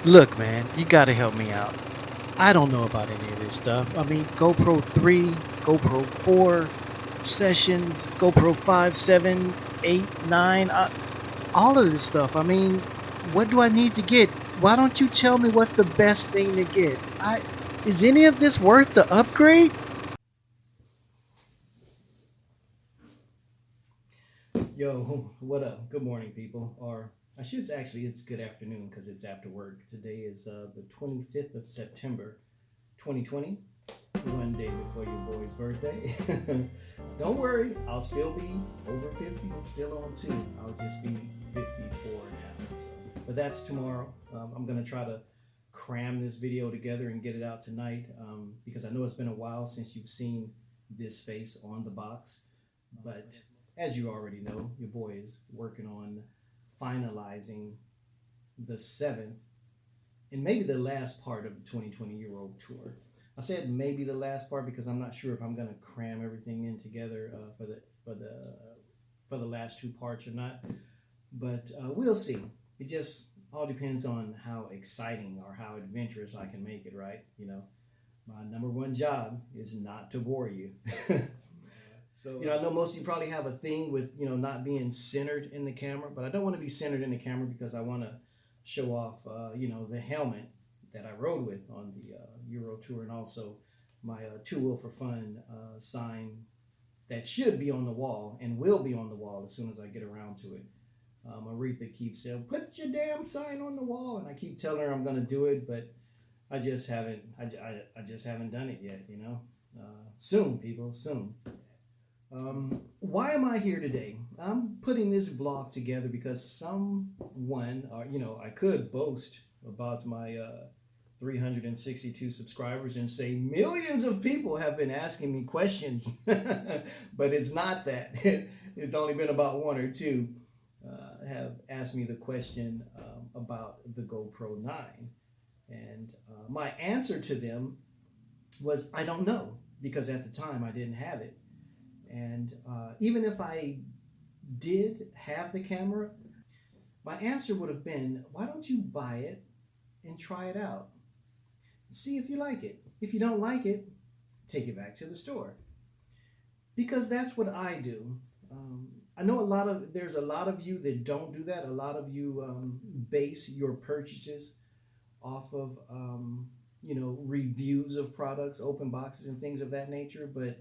Look, man, you gotta help me out. I don't know about any of this stuff. I mean, GoPro 3, GoPro 4, sessions, GoPro 5, 7, 8, 9, all of this stuff. I mean, what do I need to get? Why don't you tell me what's the best thing to get? Is any of this worth the upgrade? Yo, what up? Good morning, people. Or I should actually, it's good afternoon because it's after work. Today is the 25th of September, 2020, one day before your boy's birthday. Don't worry, I'll still be over 50 and still on two. I'll just be 54 now. So, but that's tomorrow. I'm going to try to cram this video together and get it out tonight because I know it's been a while since you've seen this face on the box. But as you already know, your boy is working on finalizing the seventh and maybe the last part of the 2020 Euro tour. I said maybe the last part because I'm not sure if I'm going to cram everything in together for the last two parts or not. But we'll see. It just all depends on how exciting or how adventurous I can make it. Right? My number one job is not to bore you. So I know most of you probably have a thing with not being centered in the camera, but I don't want to be centered in the camera because I want to show off the helmet that I rode with on the Euro tour, and also my Two Wheel for Fun sign that should be on the wall and will be on the wall as soon as I get around to it. Aretha keeps saying, "Put your damn sign on the wall," and I keep telling her I'm going to do it, but I just haven't. I just haven't done it yet. Soon, people, soon. Why am I here today? I'm putting this vlog together because someone, or I could boast about my 362 subscribers and say millions of people have been asking me questions, but it's not that. It's only been about one or two have asked me the question about the GoPro 9. And my answer to them was, I don't know, because at the time I didn't have it. And even if I did have the camera, my answer would have been, why don't you buy it and try it out? See if you like it. If you don't like it, take it back to the store. Because that's what I do. I know there's a lot of you that don't do that. A lot of you base your purchases off of reviews of products, open boxes, and things of that nature. But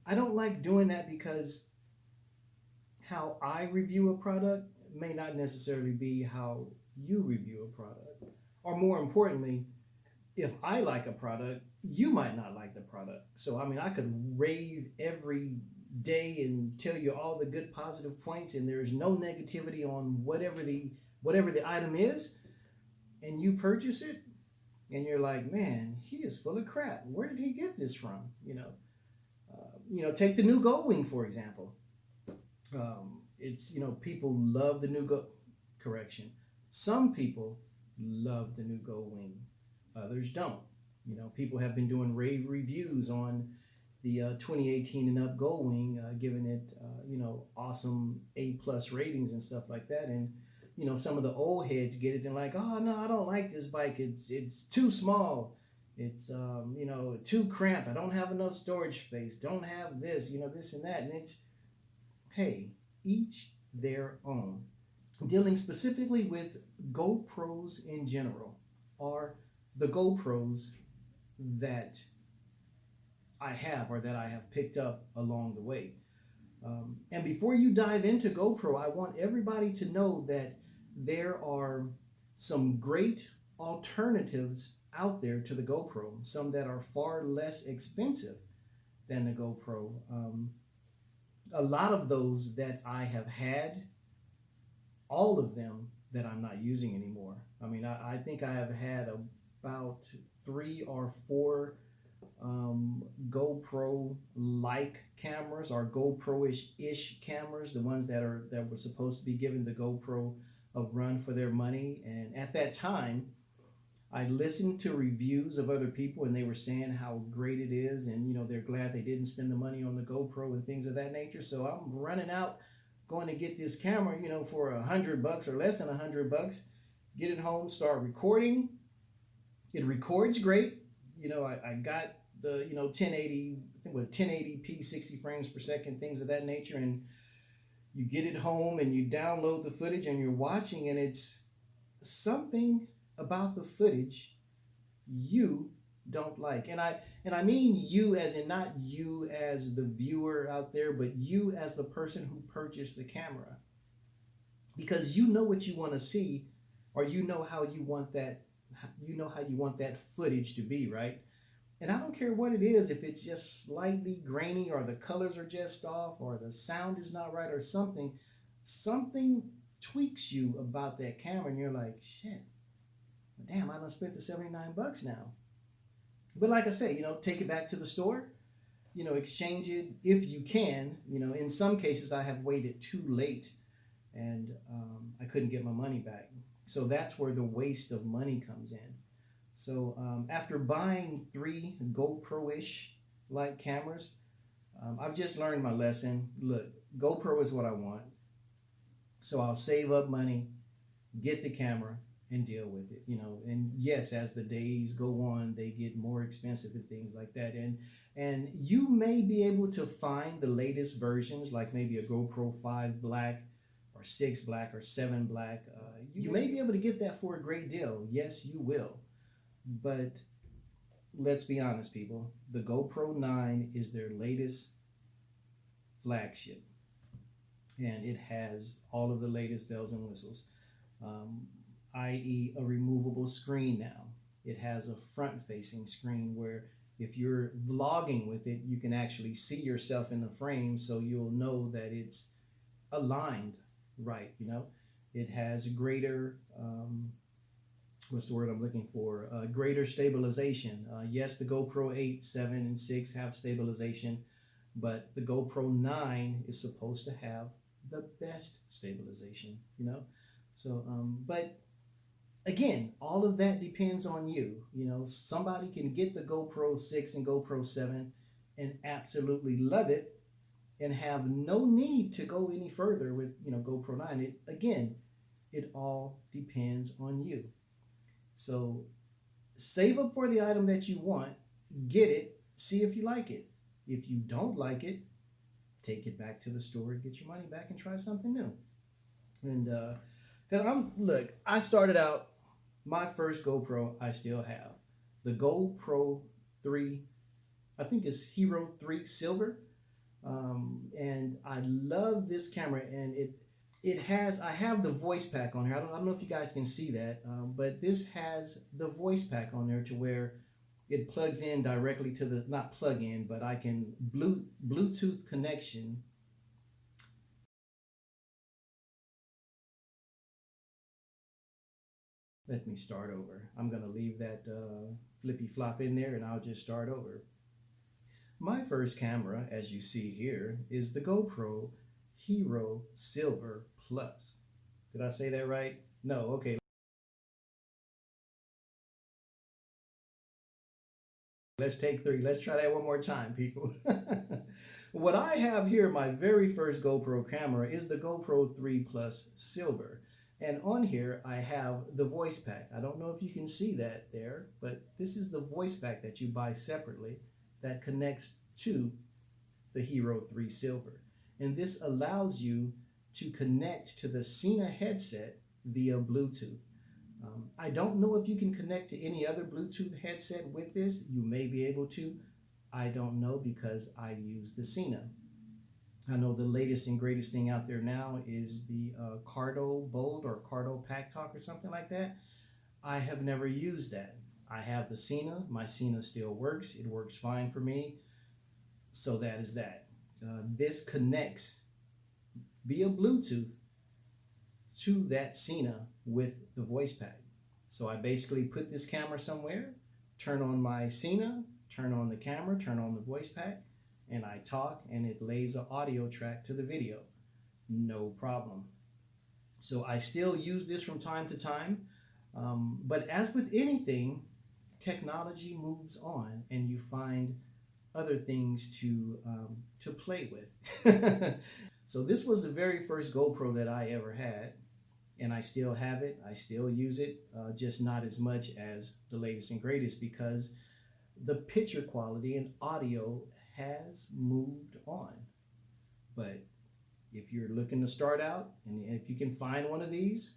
I don't like doing that because how I review a product may not necessarily be how you review a product. Or more importantly, if I like a product, you might not like the product. So, I mean, I could rave every day and tell you all the good positive points, and there's no negativity on whatever the item is, and you purchase it, and you're like, man, he is full of crap. Where did he get this from? Take the new Goldwing for example. It's people love the new correction. Some people love the new Goldwing. Others don't. People have been doing rave reviews on the 2018 and up Goldwing, giving it awesome A+ ratings and stuff like that. And some of the old heads get it and like, oh no, I don't like this bike. It's too small. It's too cramped. I don't have enough storage space. Don't have this, this and that. And it's, hey, each their own. Dealing specifically with GoPros in general, are the GoPros that I have or that I have picked up along the way. And before you dive into GoPro, I want everybody to know that there are some great alternatives out there to the GoPro, some that are far less expensive than the GoPro. A lot of those that I have had, all of them that I'm not using anymore. I mean, I think I have had about three or four GoPro like cameras or GoPro-ish cameras, the ones that were supposed to be giving the GoPro a run for their money. And at that time, I listened to reviews of other people and they were saying how great it is, and they're glad they didn't spend the money on the GoPro and things of that nature. So I'm running out, going to get this camera, for $100 or less than $100, get it home, start recording. It records great. I got the 1080, I think with 1080p, 60 frames per second, things of that nature, and you get it home and you download the footage and you're watching, and it's something about the footage you don't like. And I mean you as in not you as the viewer out there, but you as the person who purchased the camera. Because you know what you want to see, or you know how you want that footage to be, right? And I don't care what it is, if it's just slightly grainy or the colors are just off or the sound is not right or something tweaks you about that camera and you're like, shit, damn, I done spent the 79 bucks now. But like I say, take it back to the store, exchange it if you can. In some cases, I have waited too late and I couldn't get my money back. So that's where the waste of money comes in. So after buying 3 GoPro-ish like cameras, I've just learned my lesson. Look, GoPro is what I want. So I'll save up money, get the camera, and deal with it. And yes, as the days go on, they get more expensive and things like that. And you may be able to find the latest versions, like maybe a GoPro 5 Black or 6 Black or 7 Black. You may be able to get that for a great deal. Yes, you will. But let's be honest, people. The GoPro 9 is their latest flagship, and it has all of the latest bells and whistles, um, i.e., a removable screen now. It has a front facing screen where if you're vlogging with it, you can actually see yourself in the frame, so you'll know that it's aligned right. It has greater what's the word I'm looking for? Greater stabilization. Yes, the GoPro 8, 7, and 6 have stabilization, but the GoPro 9 is supposed to have the best stabilization, So, but again, all of that depends on you. Somebody can get the GoPro 6 and GoPro 7 and absolutely love it and have no need to go any further with, GoPro 9. It all depends on you. So save up for the item that you want, get it, see if you like it. If you don't like it, take it back to the store, get your money back, and try something new. And look, I started out, my first GoPro I still have, the GoPro 3, I think it's Hero 3 Silver, and I love this camera, and I have the voice pack on here. I don't know if you guys can see that, but this has the voice pack on there to where it plugs in directly to the, not plug in, but I can Bluetooth connection. Let me start over. I'm going to leave that flippy flop in there and I'll just start over. My first camera, as you see here, is the GoPro Hero Silver Plus. Did I say that right? No, okay. Let's take 3. Let's try that one more time, people. What I have here, my very first GoPro camera, is the GoPro 3 Plus Silver. And on here, I have the voice pack. I don't know if you can see that there, but this is the voice pack that you buy separately that connects to the Hero 3 Silver. And this allows you to connect to the Sena headset via Bluetooth. I don't know if you can connect to any other Bluetooth headset with this. You may be able to. I don't know because I use the Sena. I know the latest and greatest thing out there now is the Cardo Bold or Cardo Pack Talk or something like that. I have never used that. I have the Sena. My Sena still works. It works fine for me. So that is that. This connects via Bluetooth to that Sena with the voice pack. So I basically put this camera somewhere, turn on my Sena, turn on the camera, turn on the voice pack, and I talk and it lays an audio track to the video. No problem. So I still use this from time to time. But as with anything, technology moves on and you find other things to play with. So this was the very first GoPro that I ever had. and I still have it. I still use it, just not as much as the latest and greatest because the picture quality and audio has moved on. But if you're looking to start out, and if you can find one of these,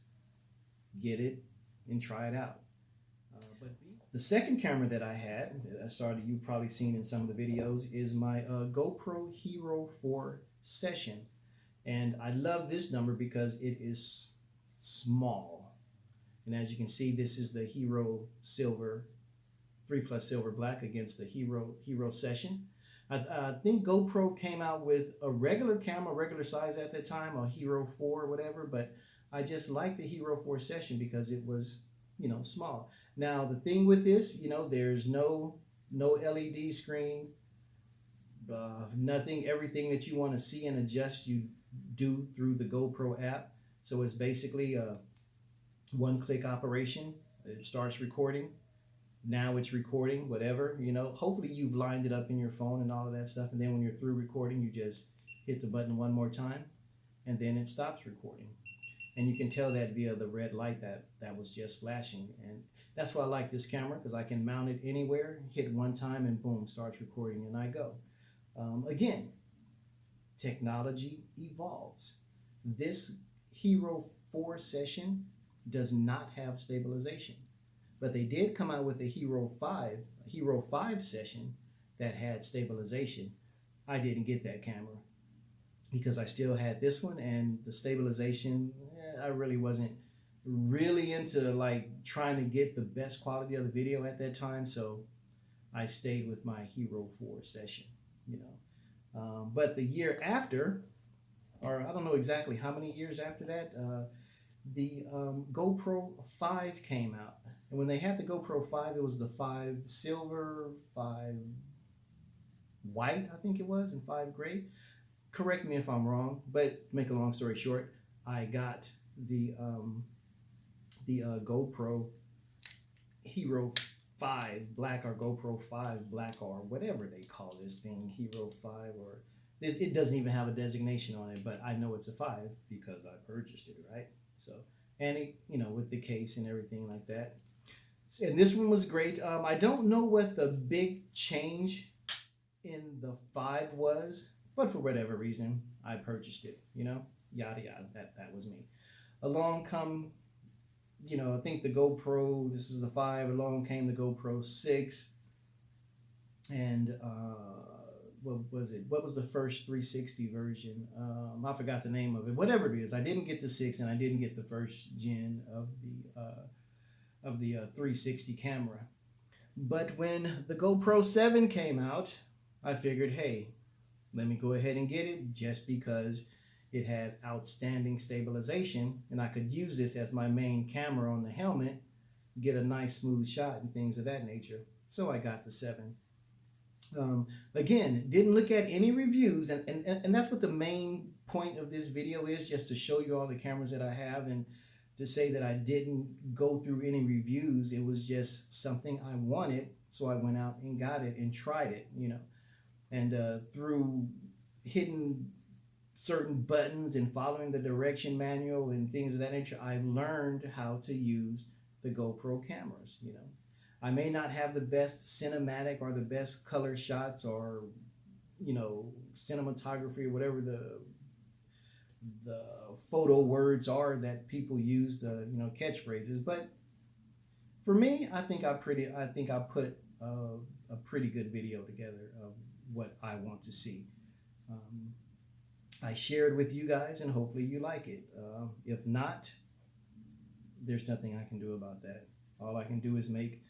get it and try it out. But the second camera that I had, that I started, you've probably seen in some of the videos, is my GoPro Hero 4 Session. And I love this number because it is small. And as you can see, this is the Hero Silver 3 Plus Silver Black against the Hero Session. I think GoPro came out with a regular camera, regular size at that time, a Hero 4 or whatever, but I just like the Hero 4 Session because it was, small. Now the thing with this, there's no LED screen, nothing. Everything that you want to see and adjust, you do through the GoPro app. So it's basically a one-click operation. It starts recording. Now it's recording, whatever, hopefully you've lined it up in your phone and all of that stuff. And then when you're through recording, you just hit the button one more time and then it stops recording. And you can tell that via the red light that was just flashing. And that's why I like this camera, because I can mount it anywhere, hit one time and boom, starts recording and I go. Again, technology evolves. This Hero 4 Session does not have stabilization. But they did come out with a Hero 5 Session that had stabilization. I didn't get that camera because I still had this one, and the stabilization, I really wasn't really into like trying to get the best quality of the video at that time. So I stayed with my Hero 4 Session, But the year after, or I don't know exactly how many years after that, the GoPro 5 came out. And when they had the GoPro 5, it was the 5 silver, 5 white, I think it was, and 5 gray. Correct me if I'm wrong, but to make a long story short, I got the GoPro Hero 5 Black, or GoPro 5 Black, or whatever they call this thing, Hero 5, or this, it doesn't even have a designation on it, but I know it's a 5 because I purchased it, right? So, and it, with the case and everything like that. And this one was great. I don't know what the big change in the 5 was, but for whatever reason, I purchased it, yada yada. That was me. Along come, I think the GoPro, this is the 5, along came the GoPro 6, and what was it? What was the first 360 version? I forgot the name of it. Whatever it is, I didn't get the 6, and I didn't get the first gen of the 360 camera. But when the GoPro 7 came out, I figured, hey, let me go ahead and get it, just because it had outstanding stabilization, and I could use this as my main camera on the helmet, get a nice smooth shot and things of that nature. So I got the 7. Again, didn't look at any reviews, and that's what the main point of this video is, just to show you all the cameras that I have, and to say that I didn't go through any reviews. It was just something I wanted, so I went out and got it and tried it, and through hitting certain buttons and following the direction manual and things of that nature, I learned how to use the GoPro cameras. I may not have the best cinematic or the best color shots, or cinematography, or whatever the photo words are that people use, the catchphrases, but for me, I think I put a pretty good video together of what I want to see. I shared with you guys, and hopefully you like it. If not, there's nothing I can do about that. All I can do is make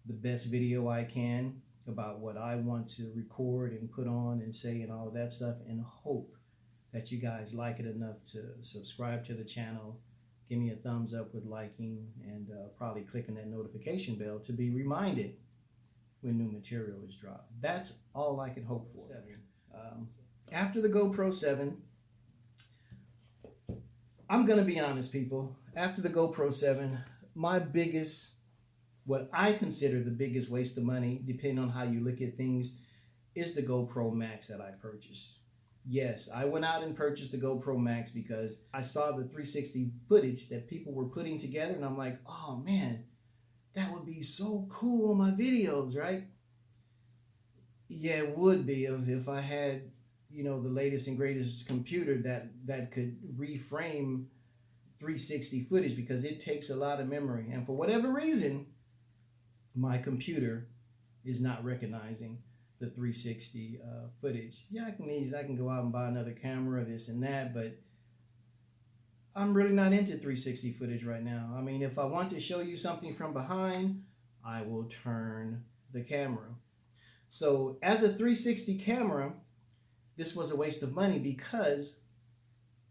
the best video I can about what I want to record and put on and say and all of that stuff, and hope that you guys like it enough to subscribe to the channel, give me a thumbs up with liking, and probably clicking that notification bell to be reminded when new material is dropped. That's all I can hope for. After the GoPro 7, I'm going to be honest, people. After the GoPro 7, what I consider the biggest waste of money, depending on how you look at things, is the GoPro Max that I purchased. Yes, I went out and purchased the GoPro Max because I saw the 360 footage that people were putting together, and I'm like, oh man, that would be so cool on my videos, right? Yeah, it would be if I had, the latest and greatest computer that could reframe 360 footage because it takes a lot of memory. And for whatever reason, my computer is not recognizing the 360 footage. Yeah, I can go out and buy another camera, this and that, but I'm really not into 360 footage right now. I mean, if I want to show you something from behind, I will turn the camera. So, as a 360 camera, this was a waste of money because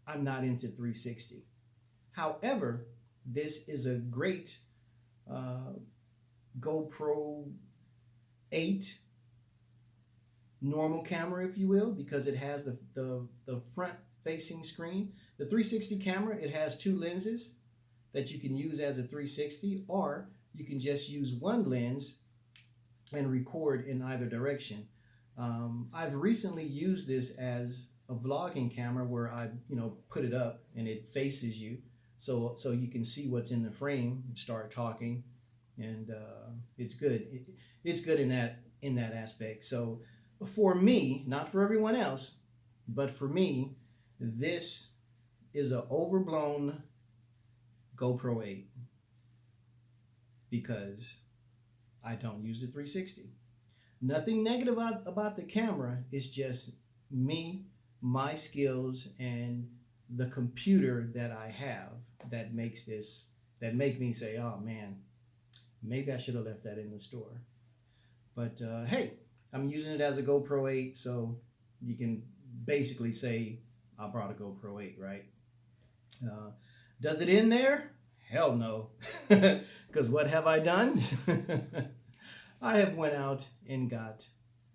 I'm not into 360. However, this is a great uh, GoPro 8 normal camera, if you will, because it has the front facing screen. The 360 camera, it has two lenses that you can use as a 360, or you can just use one lens and record in either direction. I've recently used this as a vlogging camera where I, put it up and it faces you, so you can see what's in the frame, start talking, and it's good. It's good in that aspect. So for me, not for everyone else, but for me, this is an overblown GoPro 8 because I don't use the 360. Nothing negative about the camera. It's just me, my skills, and the computer that I have that makes this that make me say, "Oh man, maybe I should have left that in the store." But hey, I'm using it as a GoPro 8, so you can basically say I brought a GoPro 8, right? Uh, does it end there? Hell no, because what have I done? I have went out and got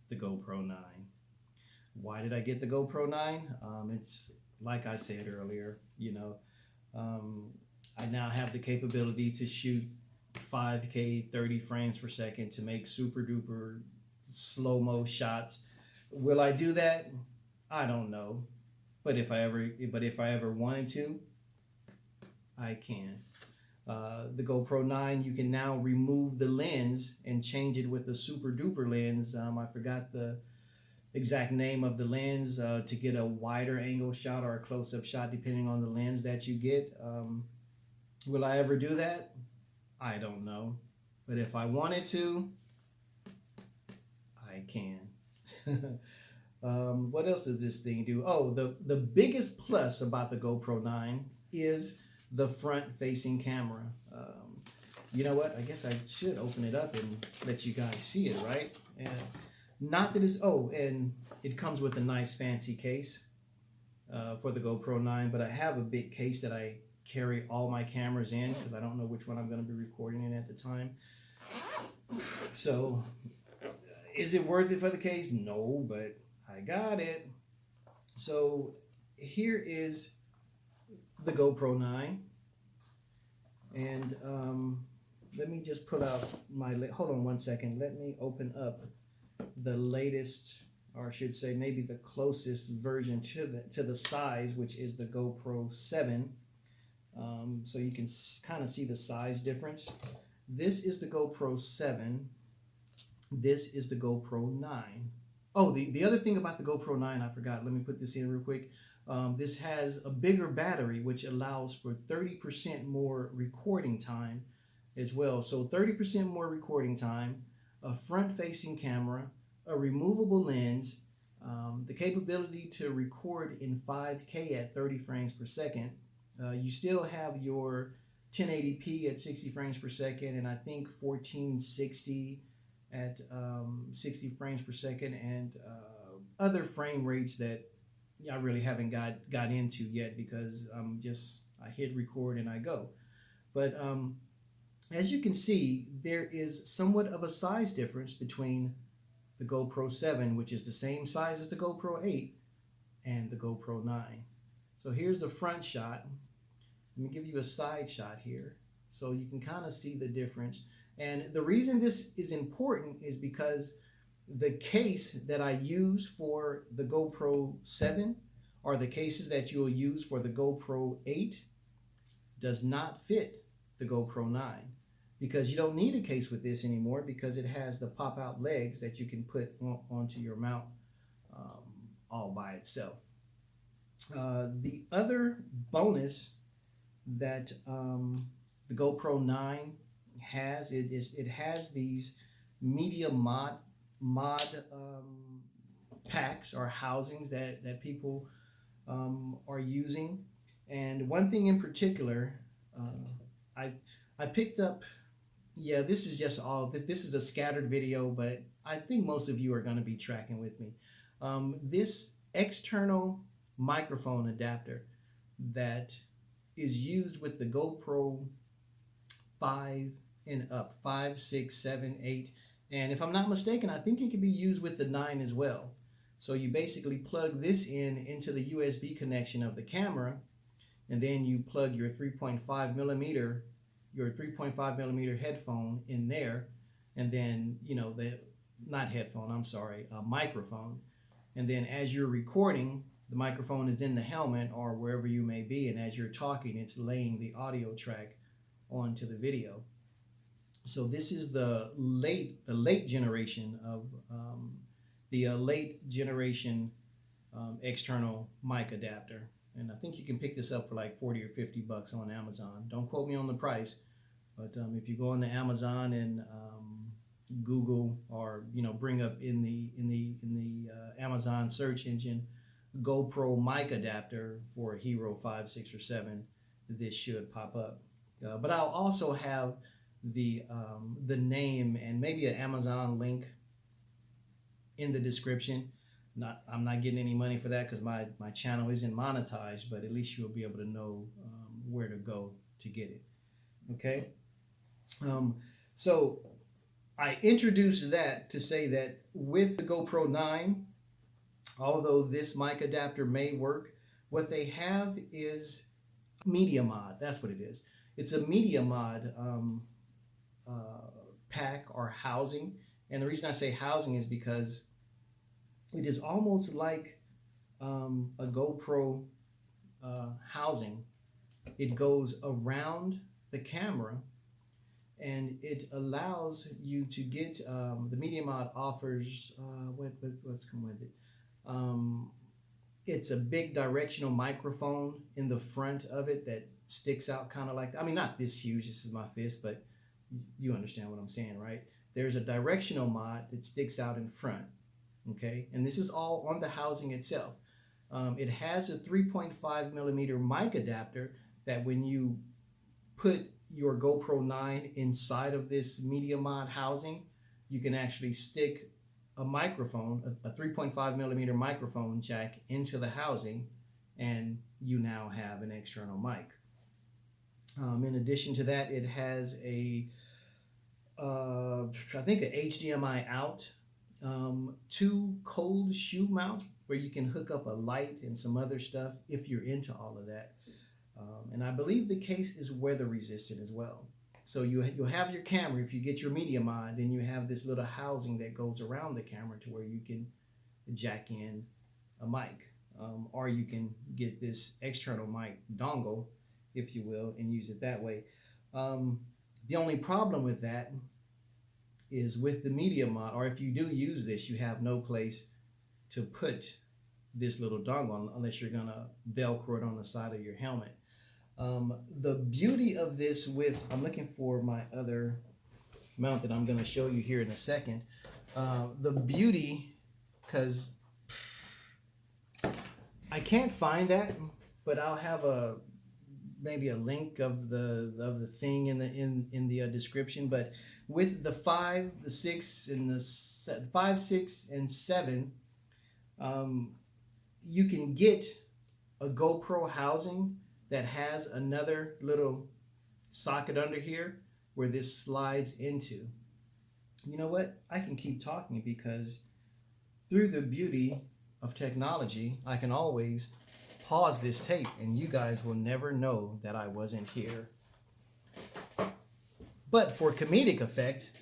the GoPro 9. Why did I get the GoPro 9? It's like I said earlier, um, I now have the capability to shoot 5K 30 frames per second to make super duper slow mo shots. Will I do that? I don't know. But if I ever wanted to, I can. The GoPro 9, you can now remove the lens and change it with a super duper lens. I forgot the exact name of the lens to get a wider angle shot or a close up shot, depending on the lens that you get. Will I ever do that? I don't know. But if I wanted to, I can. What else does this thing do? Oh, the biggest plus about the GoPro 9 is the front facing camera. You know what? I guess I should open it up and let you guys see it, right? And not that it's, oh, and it comes with a nice fancy case for the GoPro 9, but I have a big case that I carry all my cameras in because I don't know which one I'm going to be recording in at the time. So, is it worth it for the case? No, but I got it. So, here is the GoPro 9. And let me just put out hold on one second. Let me open up the latest, or I should say maybe the closest version to the size, which is the GoPro 7. So you can kind of see the size difference. This is the GoPro 7. This is the GoPro 9. Oh, the other thing about the GoPro 9, I forgot. Let me put this in real quick. This has a bigger battery, which allows for 30% more recording time as well. So 30% more recording time, a front-facing camera, a removable lens, the capability to record in 5K at 30 frames per second. You still have your 1080p at 60 frames per second, and I think 1460 at 60 frames per second, and other frame rates that I really haven't got into yet because I hit record and I go. But as you can see, there is somewhat of a size difference between the GoPro 7, which is the same size as the GoPro 8, and the GoPro 9. So here's the front shot. Let me give you a side shot here so you can kind of see the difference. And the reason this is important is because The case that I use for the GoPro 7 or the cases that you'll use for the GoPro 8 does not fit the GoPro 9 because you don't need a case with this anymore because it has the pop out legs that you can put onto your mount um, all by itself. The other bonus that the GoPro 9 has it has these media mod packs or housings that people are using. And one thing in particular, I I picked up. Yeah, this is just all. This is a scattered video, but I think most of you are going to be tracking with me. This external microphone adapter that is used with the GoPro 5 and up, 5, 6, 7, 8. And if I'm not mistaken, I think it can be used with the 9 as well. So you basically plug this in into the USB connection of the camera, and then you plug your 3.5 millimeter headphone in there, and then the not headphone, I'm sorry, a microphone. And then as you're recording, the microphone is in the helmet or wherever you may be, and as you're talking, it's laying the audio track onto the video. So this is the late generation of the late generation external mic adapter, and I think you can pick this up for like 40 or 50 bucks on Amazon. Don't quote me on the price, but if you go into Amazon and Google, or bring up in the Amazon search engine GoPro mic adapter for a Hero 5, 6, or 7, this should pop up. But I'll also have the name and maybe an Amazon link in the description. I'm not getting any money for that because my channel isn't monetized, but at least you'll be able to know where to go to get it. Okay. So I introduced that to say that with the GoPro 9, although this mic adapter may work, what they have is media mod. That's what it is. It's a media mod pack or housing. And the reason I say housing is because it is almost like a GoPro housing. It goes around the camera, and it allows you to get the media mod offers what's come with it. It's a big directional microphone in the front of it that sticks out kind of like, I mean, not this huge, this is my fist, but you understand what I'm saying, right? There's a directional mod that sticks out in front, okay? And this is all on the housing itself. It has a 3.5 millimeter mic adapter that when you put your GoPro 9 inside of this media mod housing, you can actually stick a microphone, a 3.5 millimeter microphone jack into the housing, and you now have an external mic. In addition to that, it has I think an HDMI out, 2 cold shoe mounts where you can hook up a light and some other stuff if you're into all of that. And I believe the case is weather resistant as well. So you'll have your camera. If you get your media mod, then you have this little housing that goes around the camera to where you can jack in a mic, or you can get this external mic dongle, if you will, and use it that way. The only problem with that is with the media mod, or if you do use this, you have no place to put this little dongle unless you're gonna Velcro it on the side of your helmet. The beauty of this I'm looking for my other mount that I'm going to show you here in a second. The beauty, because I can't find that, but I'll have maybe a link of the thing in the description. But with the 5, the 6, and the 5, 6, and 7, you can get a GoPro housing that has another little socket under here where this slides into. You know what? I can keep talking because through the beauty of technology, I can always pause this tape and you guys will never know that I wasn't here. But for comedic effect,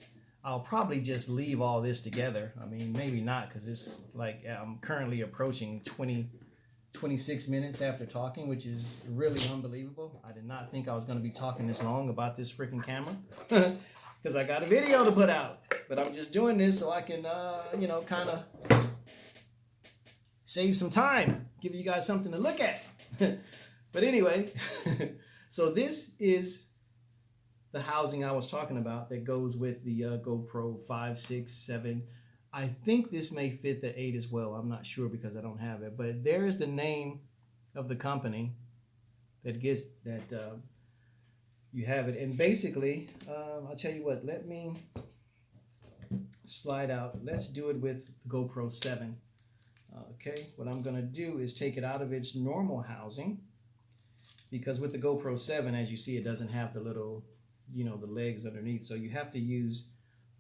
I'll probably just leave all this together. I mean, maybe not, because it's like I'm currently approaching 26 minutes after talking, which is really unbelievable. I did not think I was going to be talking this long about this freaking camera because I got a video to put out. But I'm just doing this so I can, kind of save some time, give you guys something to look at. But anyway, so this is the housing I was talking about that goes with the GoPro 5, 6, 7. I think this may fit the 8 as well. I'm not sure because I don't have it. But there is the name of the company that gets that you have it. And basically, I'll tell you what, let me slide out. Let's do it with GoPro 7. Okay, what I'm going to do is take it out of its normal housing, because with the GoPro 7, as you see, it doesn't have the little, the legs underneath. So you have to use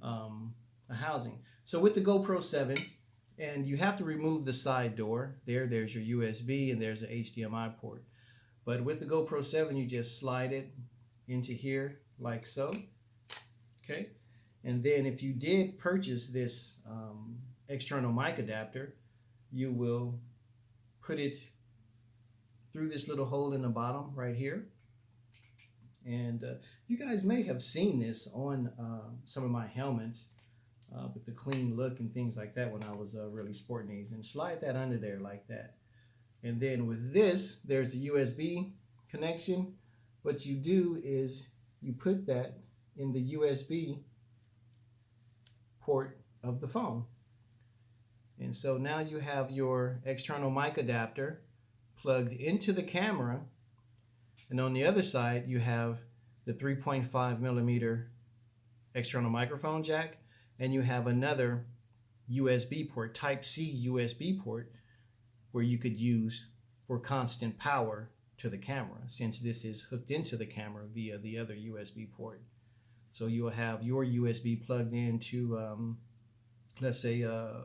a housing. So with the GoPro 7, and you have to remove the side door. There's your USB, and there's the HDMI port. But with the GoPro 7, you just slide it into here like so. Okay, and then if you did purchase this external mic adapter, you will put it through this little hole in the bottom right here. And you guys may have seen this on some of my helmets with the clean look and things like that when I was really sporting these. And slide that under there like that. And then with this, there's the USB connection. What you do is you put that in the USB port of the phone. And so now you have your external mic adapter plugged into the camera. And on the other side, you have the 3.5 millimeter external microphone jack. And you have another USB port, Type-C USB port, where you could use for constant power to the camera, since this is hooked into the camera via the other USB port. So you will have your USB plugged into, let's say, a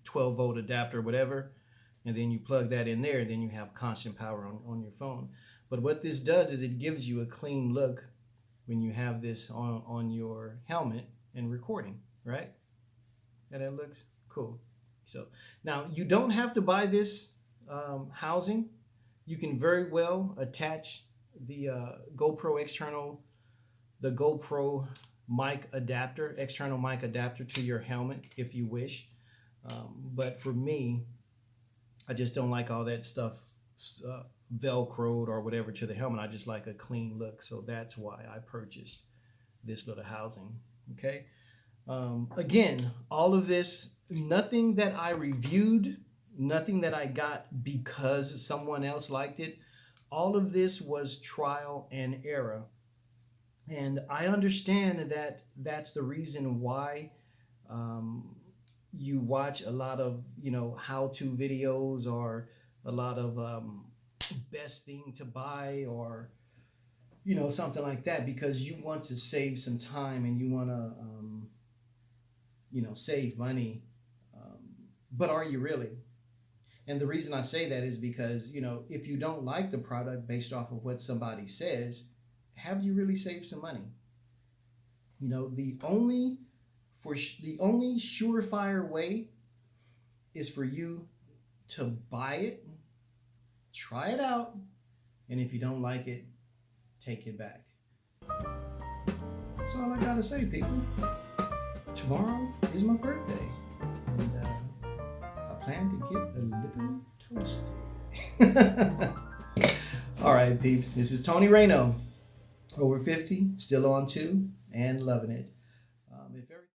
12-volt adapter or whatever, and then you plug that in there, and then you have constant power on your phone. But what this does is it gives you a clean look when you have this on your helmet and recording, right? And it looks cool. So now you don't have to buy this housing. You can very well attach the GoPro mic adapter, external mic adapter to your helmet if you wish. But for me, I just don't like all that stuff velcroed or whatever to the helmet. I just like a clean look. So that's why I purchased this little housing. Okay. Again, all of this, nothing that I reviewed, nothing that I got because someone else liked it. All of this was trial and error. And I understand that that's the reason why you watch a lot of, how-to videos, or a lot of best thing to buy, or, something like that, because you want to save some time and you want to, save money. But are you really? And the reason I say that is because, if you don't like the product based off of what somebody says, have you really saved some money? The only surefire way is for you to buy it, try it out, and if you don't like it, take it back. That's all I gotta say, people. Tomorrow is my birthday, and I plan to get a little toasty. All right, peeps. This is Tony Rey-no. Over 50, still on 2, and loving it. If everything